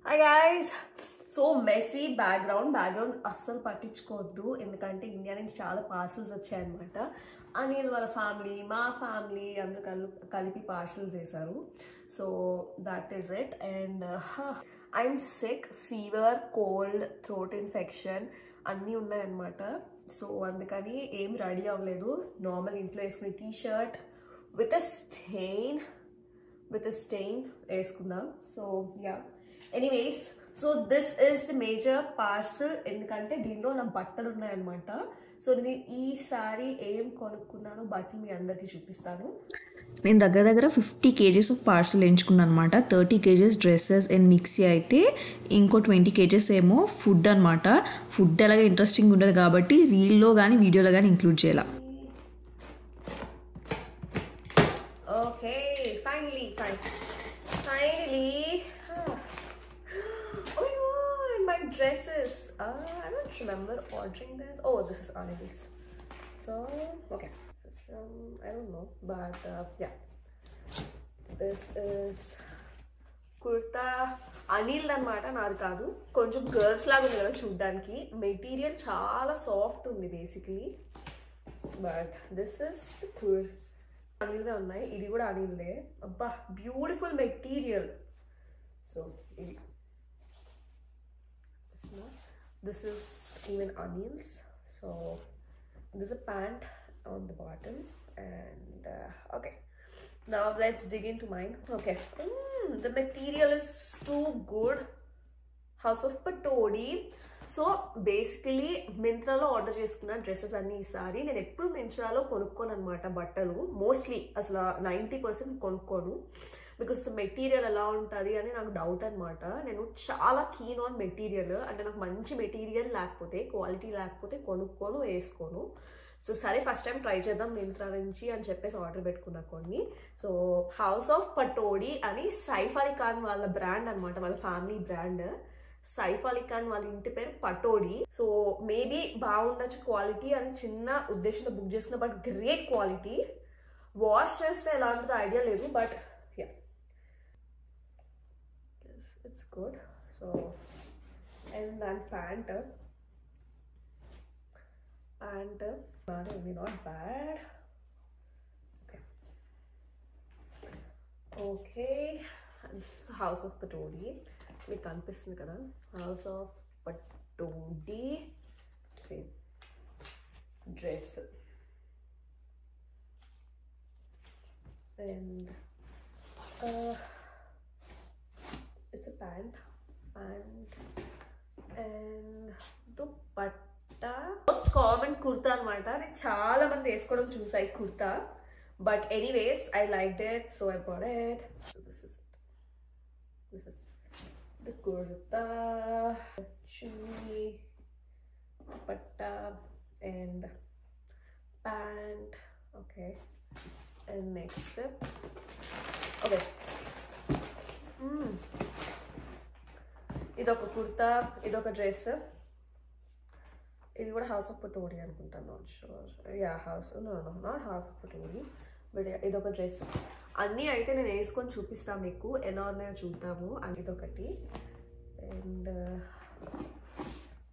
Hi guys! So messy background అస్సలు పట్టించుకోవద్దు ఎందుకంటే ఇండియా నుంచి చాలా పార్సల్స్ వచ్చాయన్నమాట. అనిల్ వాళ్ళ ఫ్యామిలీ మా ఫ్యామిలీ అందరూ కలిపి పార్సల్స్ చేశారు. So that is it. And I'm sick, fever, cold, throat infection అన్నీ ఉన్నాయన్నమాట. సో అందుకని ఏం రెడీ అవ్వలేదు. నార్మల్ ఇంట్లో వేసుకునే టీ-షర్ట్ విత్ అ స్టెయిన్ వేసుకున్నాం. So yeah, anyways, so this is the major parcel ఎందుకంటే దీనిలో నా బట్టలు ఉన్నాయన్నమాట. సో నేను ఈసారి ఏం కొనుక్కున్నానో బట్టలు మీ అందరికీ చూపిస్తాను. నేను దగ్గర 50 kgs ఆఫ్ పార్సల్ ఎంచుకున్నాను అనమాట. 30 kgs డ్రెస్సెస్ అండ్ మిక్సీ అయితే ఇంకో 20 kgs ఏమో ఫుడ్ అనమాట. ఫుడ్ అలాగే ఇంట్రెస్టింగ్ ఉండదు కాబట్టి రీల్లో కానీ వీడియోలో కానీ ఇంక్లూడ్ చేయాలి. Okay, finally my dresses. I don't remember ordering this. Oh, this is Anil's. So okay, this is I don't know, but yeah, this is kurta Anil anamata, naadu kaadu. Koncham girls laga undi kada chudaniki. Material chaala soft undi basically, but this is the kurta Anil da unnai. Idi kuda Anil de. Abba, beautiful material. So idi this is even Anil's. So there's a pant on the bottom, and okay, now let's dig into mine. Okay, the material is too good. House of Patodi. So basically మింత్రాలో order చేసుకున్న dresses అన్నీ ఈసారి నేను ఎప్పుడు మింత్రాలో కొనుక్కోను అనమాట. బట్టలు mostly అసలు 90% కొనుక్కోను, because material ఎలా ఉంటుంది అని నాకు డౌట్ అనమాట. నేను చాలా కీన్ ఆన్ మెటీరియల్, అంటే నాకు మంచి మెటీరియల్ లేకపోతే, క్వాలిటీ లేకపోతే కొనుక్కోను, వేసుకోను. సో సరే ఫస్ట్ టైం ట్రై చేద్దాం మింత్రా నుంచి అని చెప్పేసి ఆర్డర్ పెట్టుకున్నా కొన్ని. సో హౌస్ ఆఫ్ పటోడి అని సైఫ్ అలీ ఖాన్ వాళ్ళ బ్రాండ్ అనమాట, వాళ్ళ ఫ్యామిలీ బ్రాండ్. సైఫ్ అలీ ఖాన్ వాళ్ళ ఇంటి పేరు పటోడి. సో మేబీ బాగుండొచ్చు క్వాలిటీ అని చిన్న ఉద్దేశంతో బుక్ చేసుకున్నా, బట్ గ్రేట్ క్వాలిటీ. వాష్ చేస్తే ఎలా ఉంటుందో ఐడియా లేదు, but ya, it's good. So and దాని pant not bad. Okay, house of Pataudi మీకు కనిపిస్తుంది కదా, house of Pataudi same dress. And it's a pant and dupatta. Most common kurta అనమాట. నేను చాలా మంది వేసుకోవడం చూసాయి kurta, but anyways I liked it, so I bought it. So this is the kurta, chunni, dupatta and pant. Okay, and next okay, idoka kurta, idoka dress. ఇది కూడా house of Pataudi అనుకుంటాను, not sure. Yeah house, not house of Pataudi, but ఇదొక dress. అన్నీ అయితే నేను వేసుకొని చూపిస్తాను మీకు, ఎలా ఉన్నాయో చూద్దాము. అండ్ ఇదొకటి, అండ్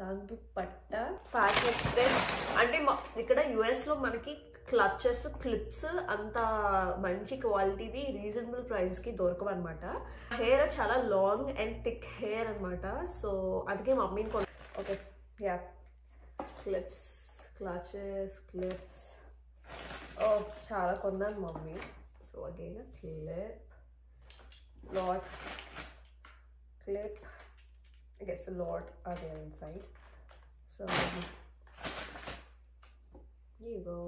దాంతో పట్ట ఫ్యాషన్ ఎక్స్ప్రెస్. అంటే ఇక్కడ యుఎస్లో మనకి క్లచెస్, క్లిప్స్ అంత మంచి క్వాలిటీవి రీజనబుల్ ప్రైస్కి దొరకవు అనమాట. హెయిర్ చాలా లాంగ్ అండ్ థిక్ హెయిర్ అనమాట. సో అందుకే మమ్మీని okay yeah, clips, clutches, clips చాలా కొన్నాను mummy. So again clip, lot clip, I guess a lot are there inside. So here you go.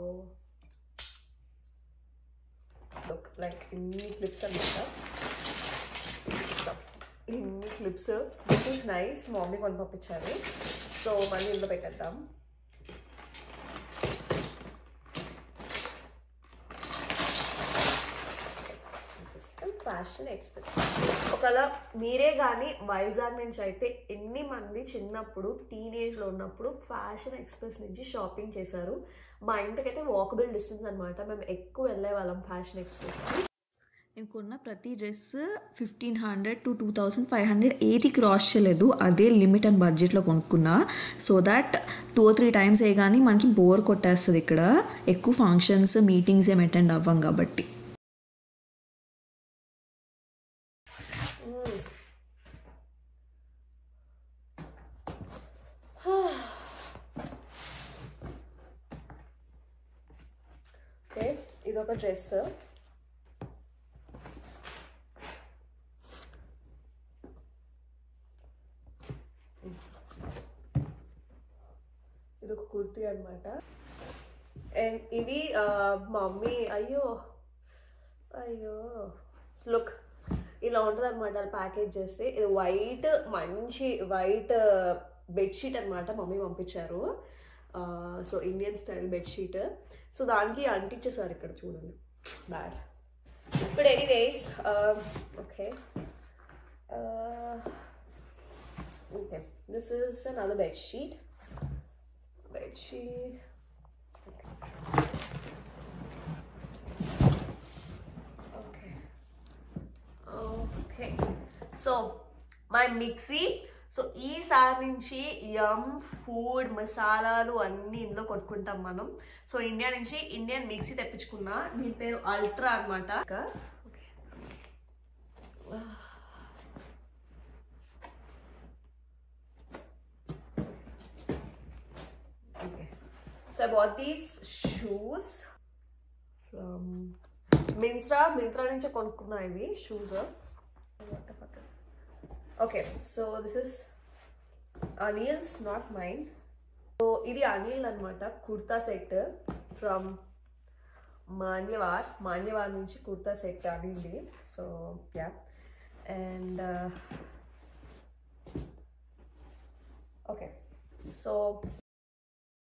Look like inni clips anamata. Inni clips, which is nice. Mommy konu panpicharu. So mani illo pettedam. Fashion express. ఒకవేళ మీరే కానీ వైజాగ్ నుంచి అయితే ఎన్ని మంది చిన్నప్పుడు టీనేజ్లో ఉన్నప్పుడు ఫ్యాషన్ ఎక్స్ప్రెస్ నుంచి షాపింగ్ చేశారు? మా ఇంటికైతే వాకబుల్ డిస్టెన్స్ అనమాట, మేము ఎక్కువ వెళ్ళే వాళ్ళం ఫ్యాషన్ ఎక్స్ప్రెస్కి. నేను కొన్న ప్రతి డ్రెస్ 1500 to 2500 ఏది క్రాస్ చేయలేదు. అదే లిమిట్ అండ్ బడ్జెట్లో కొనుక్కున్నా. సో దట్ 2 or 3 times కానీ మనకి బోర్ కొట్టేస్తుంది. ఇక్కడ ఎక్కువ ఫంక్షన్స్ మీటింగ్స్ ఏం అటెండ్ అవ్వం కాబట్టి. ఓకే, ఇదొక డ్రెస్. ఇదొక కుర్తీ అనమాట. అండ్ ఇది మమ్మీ అయ్యో లుక్ ఇలా ఉంటుంది అనమాట ప్యాకేజ్ చేస్తే. ఇది వైట్, మంచి వైట్ బెడ్షీట్ అనమాట మమ్మీ పంపించారు. So Indian style bedsheet. So దానికి అంటించేసారు ఇక్కడ చూడండి, bad. But anyways okay okay, this is another bedsheet. Okay. So my mixie. So ఈసారి నుంచి ఫుడ్ మసాలాలు అన్నీ ఇందులో కొట్టుకుంటాం మనం. సో ఇండియా నుంచి ఇండియన్ మిక్సీ తెప్పించుకున్నా. దీని పేరు అల్ట్రా అనమాట. So I bought these shoes from Myntra నుంచి కొనుక్కున్నా ఇవి shoes. Okay, so this is Anil's, not mine. So ఇది అనిల్ అనమాట, కుర్తా సెట్ ఫ్రమ్ మాన్యవార్ నుంచి కుర్తా సెట్ అనిల్ది. So ya, and okay, so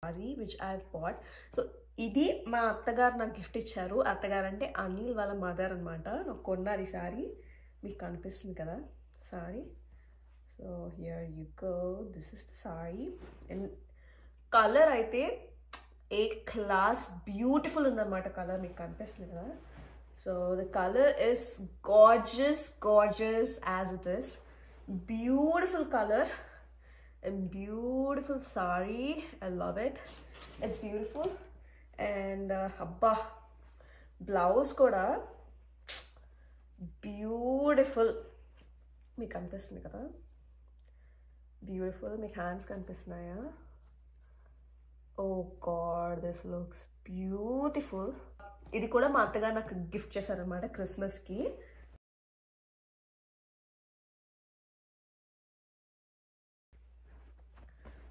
sari which I bought. So ఇది మా అత్తగారు నాకు గిఫ్ట్ ఇచ్చారు. అత్తగారు అంటే అనిల్ వాళ్ళ మదర్ అనమాట. నాకు కొన్నారు ఈ సారీ, మీకు కనిపిస్తుంది కదా sorry. So here you go, this is the sorry. And colour అయితే ఏ క్లాస్ బ్యూటిఫుల్ ఉందన్నమాట. కలర్ మీకు కనిపిస్తుంది కదా. So the colour is gorgeous as it is. Beautiful colour and beautiful saree. I love it. It's beautiful. And abba blouse kuda beautiful. Meeku kanipistundi kada, beautiful. Meeku hands kanipistunaya. Oh god, this looks beautiful. Idi kuda ma attaga naku gift chesaru anamata Christmas ki.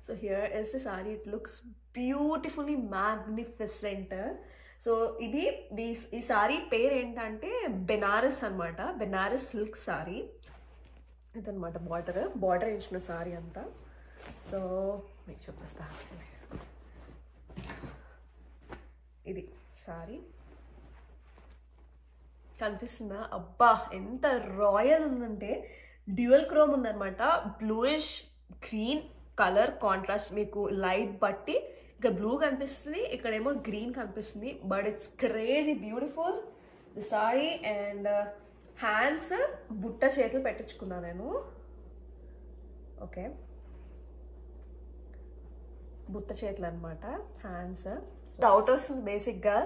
So here is the saree. It looks beautifully magnificent. So ఈ saree పేరు ఏంటంటే బెనారస్ అనమాట. Banaras silk saree ఇదనమాట. Border వేసిన saree అంతా. So మీకు చూపిస్తా. ఇది saree కనిపిస్తుందా? అబ్బా ఎంత రాయల్ ఉందంటే, డ్యూయల్ క్రోమ్ ఉందనమాట. Bluish green colour contrast. మీకు లైట్ బట్టి ఇక్కడ బ్లూ కనిపిస్తుంది, ఇక్కడేమో గ్రీన్ కనిపిస్తుంది. But it's crazy beautiful the sorry. And hands బుట్ట చేతులు పెట్టించుకున్నా నేను. ఓకే, బుట్ట చేతులు అనమాట హ్యాండ్స్. డౌట్ వస్తుంది బేసిక్గా.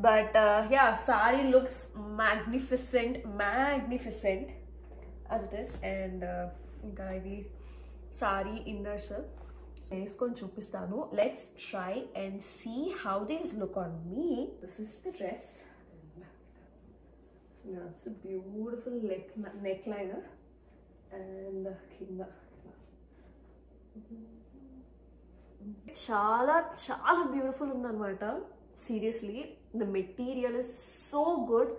But ya, sari looks magnificent as it is. And ఇంకా ఇవి సారీ ఇన్నర్స్ వేసుకొని చూపిస్తాను. Let's try and see how these look on me. This is the dress. It's beautiful neckline and కింద చాలా చాలా బ్యూటిఫుల్ ఉందన్నమాట. Seriously the material is so good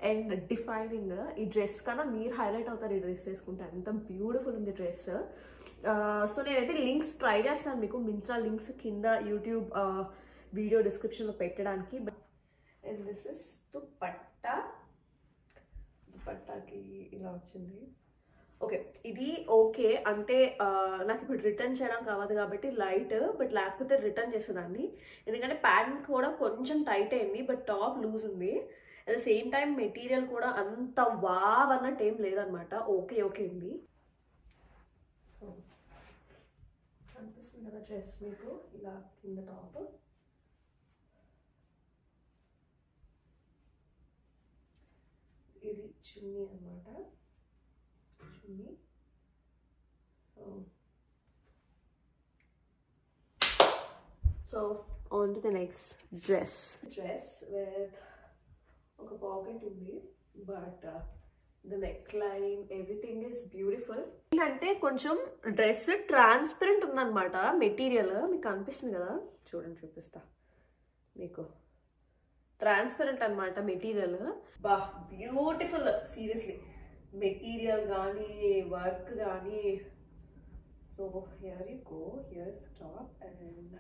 and defining. ఈ dress కన్నా మీరు హైలైట్ అవుతారు ఈ డ్రెస్ వేసుకుంటే, అంత బ్యూటిఫుల్ ఉంది డ్రెస్. సో నేనైతే లింక్స్ ట్రై చేస్తాను మీకు, మింత్రా లింక్స్ కింద యూట్యూబ్ వీడియో డిస్క్రిప్షన్లో పెట్టడానికి. అండ్ దిస్ ఇస్ దుపట్టాకి ఇలా వచ్చింది. ఓకే, ఇది ఓకే అంటే నాకు ఇప్పుడు రిటర్న్ చేయడం కావదు కాబట్టి లైట్, బట్ లేకపోతే రిటర్న్ చేసేదాన్ని. ఎందుకంటే ప్యాంట్ కూడా కొంచెం టైట్ అయింది, బట్ టాప్ లూజ్ ఉంది. At the same time material కూడా అంత వావ్ అన్నట్టు ఏం లేదనమాట. ఓకే ఉంది. సో కనిపిస్తుంది కదా డ్రెస్ మీకు ఇలా కింద టాప్, ఇది చున్నీ అనమాట, chunni. So on to the next dress with ఒక పాకెట్ ఉంది, but the neckline everything is beautiful. ఏంటంటే కొంచెం డ్రెస్ ట్రాన్స్పరెంట్ ఉందన్నమాట మెటీరియల్, మీకు కనిపిస్తుంది కదా, చూడండి చూపిస్తా మీకు, ట్రాన్స్పరెంట్ అనమాట మెటీరియల్. బా బ్యూటిఫుల్ సీరియస్లీ, మెటీరియల్ కానీ వర్క్ కానీ. So here you go, here is the top and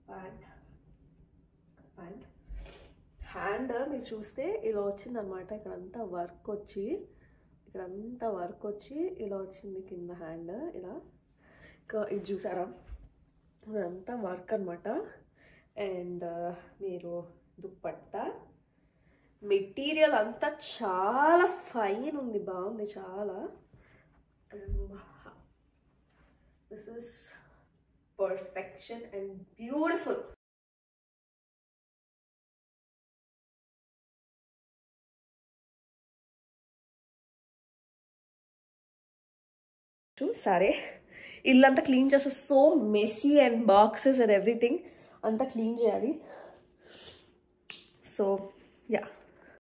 pant. Hand మీరు చూస్తే ఇలా వచ్చిందనమాట, ఇక్కడంతా వర్క్ వచ్చి ఇలా వచ్చింది కింద హ్యాండ్ ఇలా. ఇది చూసారా, ఇదంతా వర్క్ అనమాట. అండ్ మీరు దుప్పట్టా మెటీరియల్ అంతా చాలా ఫైన్ ఉంది, బాగుంది చాలా. This is perfection and beautiful. సరే, ఇల్లంతా క్లీన్ చేస్తే so messy and boxes and everything అంతా క్లీన్ చేయాలి. So yeah.